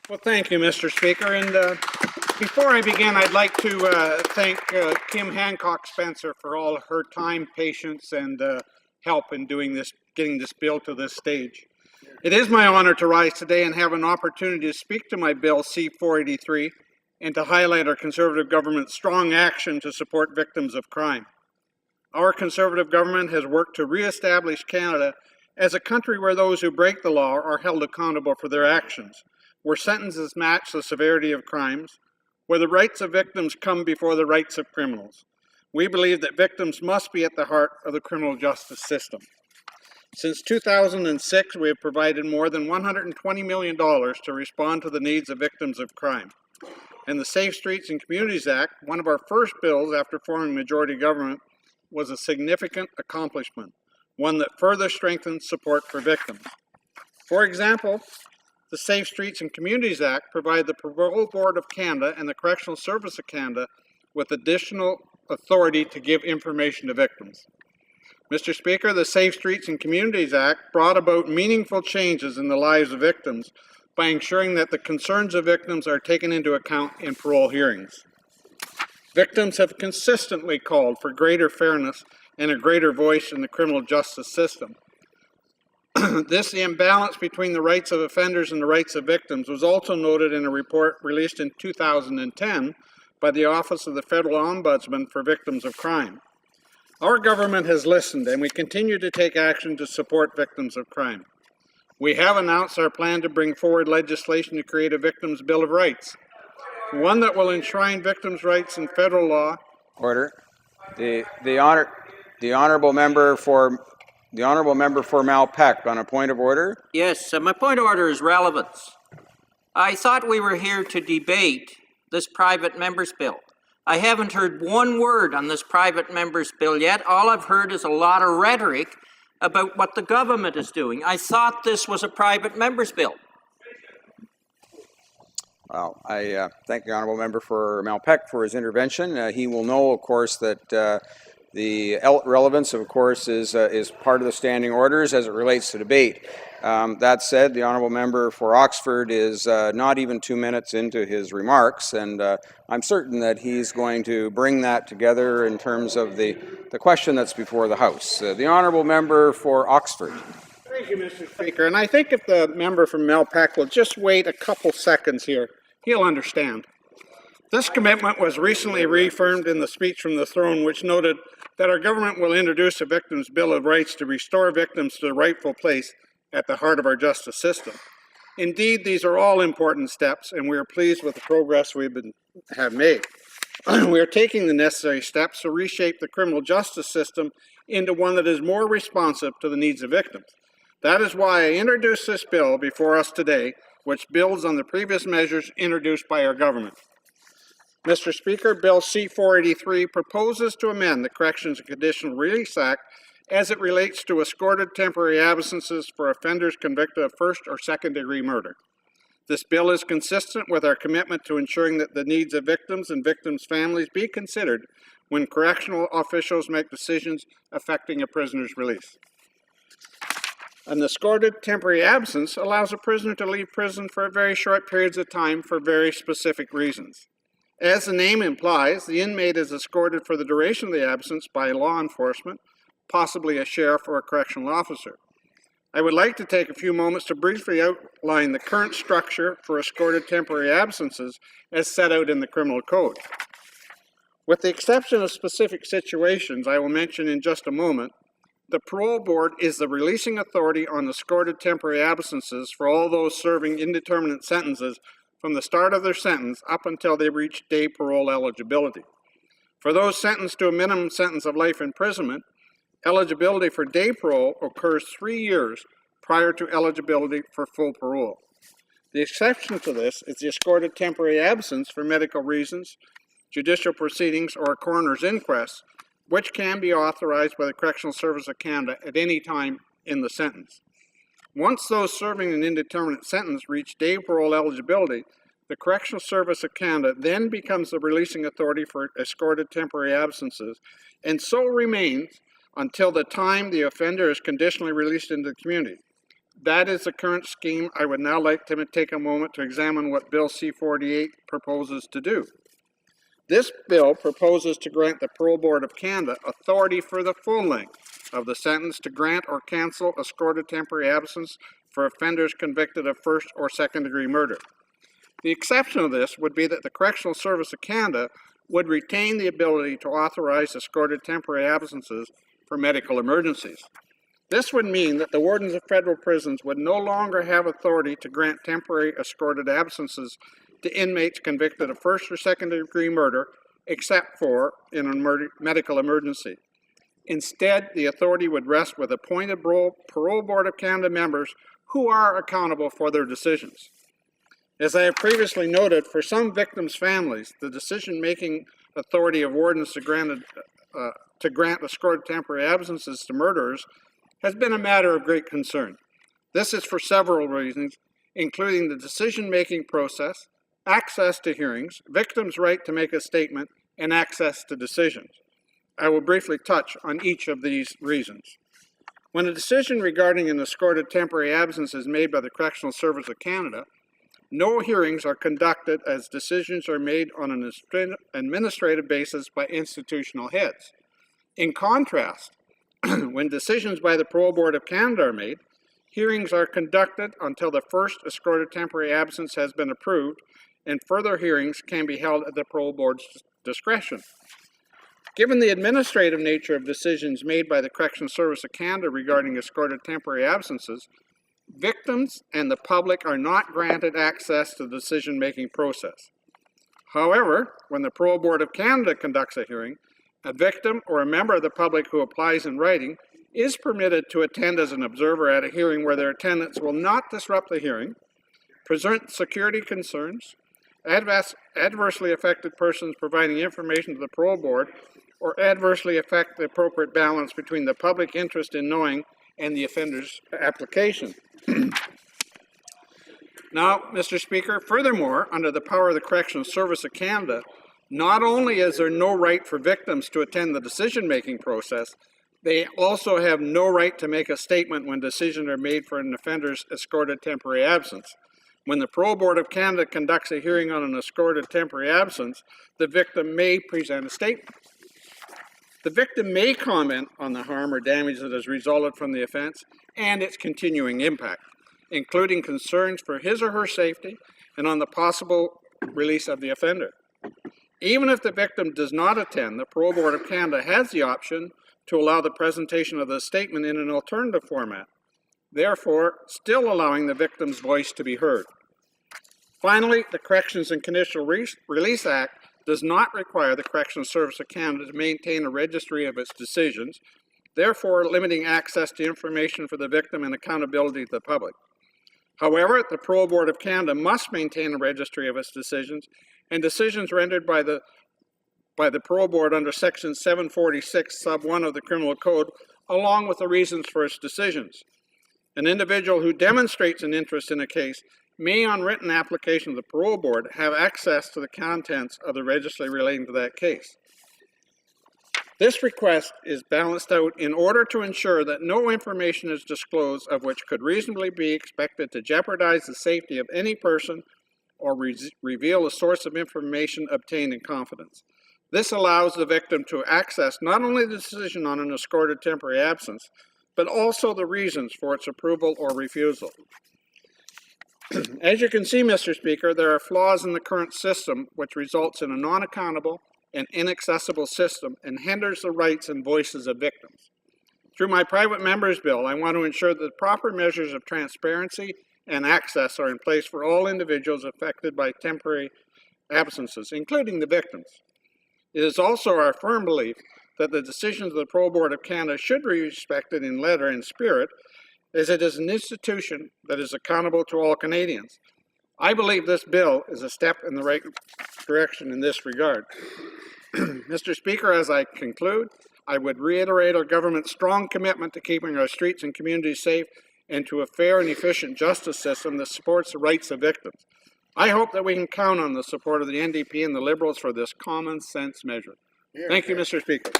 Well, thank you, Mr. Speaker. And before I begin, I'd like to thank Kim Hancock Spencer for all of her time, patience, and help in getting this bill to this stage. It is my honor to rise today and have an opportunity to speak to my bill C-483 and to highlight our Conservative government's strong action to support victims of crime. Our Conservative government has worked to re-establish Canada as a country where those who break the law are held accountable for their actions, where sentences match the severity of crimes, where the rights of victims come before the rights of criminals. We believe that victims must be at the heart of the criminal justice system. Since 2006, we have provided more than $120 million to respond to the needs of victims of crime. And the Safe Streets and Communities Act, one of our first bills after forming majority government, was a significant accomplishment, one that further strengthens support for victims. For example, the Safe Streets and Communities Act provided the Parole Board of Canada and the Correctional Service of Canada with additional authority to give information to victims. Mr. Speaker, the Safe Streets and Communities Act brought about meaningful changes in the lives of victims by ensuring that the concerns of victims are taken into account in parole hearings. Victims have consistently called for greater fairness and a greater voice in the criminal justice system. This imbalance between the rights of offenders and the rights of victims was also noted in a report released in 2010 by the Office of the Federal Ombudsman for Victims of Crime. Our government has listened, and we continue to take action to support victims of crime. We have announced our plan to bring forward legislation to create a Victims' Bill of Rights, one that will enshrine victims' rights in federal law. Order. The honourable member for Malpeque on a point of order. Yes, my point of order is relevance. I thought we were here to debate this private member's bill. I haven't heard one word on this private member's bill yet. All I've heard is a lot of rhetoric about what the government is doing. I thought this was a private member's bill. Well, I thank the honourable member for Malpeque for his intervention. He will know, of course, that the relevance, of course, is part of the standing orders as it relates to debate. That said, the honourable member for Oxford is not even 2 minutes into his remarks, and I'm certain that he's going to bring that together in terms of the question that's before the House. The honourable member for Oxford. Thank you, Mr. Speaker. And I think if the member from Malpeque will just wait a couple seconds here, he'll understand. This commitment was recently reaffirmed in the speech from the throne, which noted that our government will introduce a Victims' Bill of Rights to restore victims to their rightful place at the heart of our justice system. Indeed, these are all important steps, and we are pleased with the progress we have made. We are taking the necessary steps to reshape the criminal justice system into one that is more responsive to the needs of victims. That is why I introduced this bill before us today, which builds on the previous measures introduced by our government. Mr. Speaker, Bill C-483 proposes to amend the Corrections and Conditional Release Act as it relates to escorted temporary absences for offenders convicted of first or second-degree murder. This bill is consistent with our commitment to ensuring that the needs of victims and victims' families be considered when correctional officials make decisions affecting a prisoner's release. An escorted temporary absence allows a prisoner to leave prison for very short periods of time for very specific reasons. As the name implies, the inmate is escorted for the duration of the absence by law enforcement, possibly a sheriff or a correctional officer. I would like to take a few moments to briefly outline the current structure for escorted temporary absences as set out in the Criminal Code. With the exception of specific situations I will mention in just a moment, the Parole Board is the releasing authority on escorted temporary absences for all those serving indeterminate sentences from the start of their sentence up until they reach day parole eligibility. For those sentenced to a minimum sentence of life imprisonment, eligibility for day parole occurs 3 years prior to eligibility for full parole. The exception to this is the escorted temporary absence for medical reasons, judicial proceedings, or a coroner's inquest, which can be authorized by the Correctional Service of Canada at any time in the sentence. Once those serving an indeterminate sentence reach day parole eligibility, the Correctional Service of Canada then becomes the releasing authority for escorted temporary absences, and so remains until the time the offender is conditionally released into the community. That is the current scheme. I would now like to take a moment to examine what Bill C-48 proposes to do. This bill proposes to grant the Parole Board of Canada authority for the full length of the sentence to grant or cancel escorted temporary absence for offenders convicted of first or second degree murder. The exception of this would be that the Correctional Service of Canada would retain the ability to authorize escorted temporary absences for medical emergencies. This would mean that the wardens of federal prisons would no longer have authority to grant temporary escorted absences to inmates convicted of first or second degree murder, except for in a medical emergency. Instead, the authority would rest with appointed Parole Board of Canada members who are accountable for their decisions. As I have previously noted, for some victims' families, the decision-making authority of wardens to grant escorted temporary absences to murderers has been a matter of great concern. This is for several reasons, including the decision-making process, access to hearings, victims' right to make a statement, and access to decisions. I will briefly touch on each of these reasons. When a decision regarding an escorted temporary absence is made by the Correctional Service of Canada, no hearings are conducted as decisions are made on an administrative basis by institutional heads. In contrast, when decisions by the Parole Board of Canada are made, hearings are conducted until the first escorted temporary absence has been approved, and further hearings can be held at the Parole Board's discretion. Given the administrative nature of decisions made by the Correctional Service of Canada regarding escorted temporary absences, victims and the public are not granted access to the decision-making process. However, when the Parole Board of Canada conducts a hearing, a victim or a member of the public who applies in writing is permitted to attend as an observer at a hearing where their attendance will not disrupt the hearing, present security concerns, adversely affected persons providing information to the Parole Board, or adversely affect the appropriate balance between the public interest in knowing and the offender's application. Now, Mr. Speaker, furthermore, under the power of the Correctional Service of Canada, not only is there no right for victims to attend the decision-making process, they also have no right to make a statement when decisions are made for an offender's escorted temporary absence. When the Parole Board of Canada conducts a hearing on an escorted temporary absence, the victim may present a statement. The victim may comment on the harm or damage that has resulted from the offense and its continuing impact, including concerns for his or her safety and on the possible release of the offender. Even if the victim does not attend, the Parole Board of Canada has the option to allow the presentation of the statement in an alternative format, therefore still allowing the victim's voice to be heard. Finally, the Corrections and Conditional Release Act does not require the Correctional Service of Canada to maintain a registry of its decisions, therefore limiting access to information for the victim and accountability to the public. However, the Parole Board of Canada must maintain a registry of its decisions, and decisions rendered by the Parole Board under Section 746, Sub 1 of the Criminal Code, along with the reasons for its decisions. An individual who demonstrates an interest in a case may, on written application of the Parole Board, have access to the contents of the registry relating to that case. This request is balanced out in order to ensure that no information is disclosed of which could reasonably be expected to jeopardize the safety of any person or reveal a source of information obtained in confidence. This allows the victim to access not only the decision on an escorted temporary absence, but also the reasons for its approval or refusal. As you can see, Mr. Speaker, there are flaws in the current system which results in a non-accountable and inaccessible system and hinders the rights and voices of victims. Through my private member's bill, I want to ensure that the proper measures of transparency and access are in place for all individuals affected by temporary absences, including the victims. It is also our firm belief that the decisions of the Parole Board of Canada should be respected in letter and spirit, as it is an institution that is accountable to all Canadians. I believe this bill is a step in the right direction in this regard. Mr. Speaker, as I conclude, I would reiterate our government's strong commitment to keeping our streets and communities safe and to a fair and efficient justice system that supports the rights of victims. I hope that we can count on the support of the NDP and the Liberals for this common sense measure. Thank you, Mr. Speaker.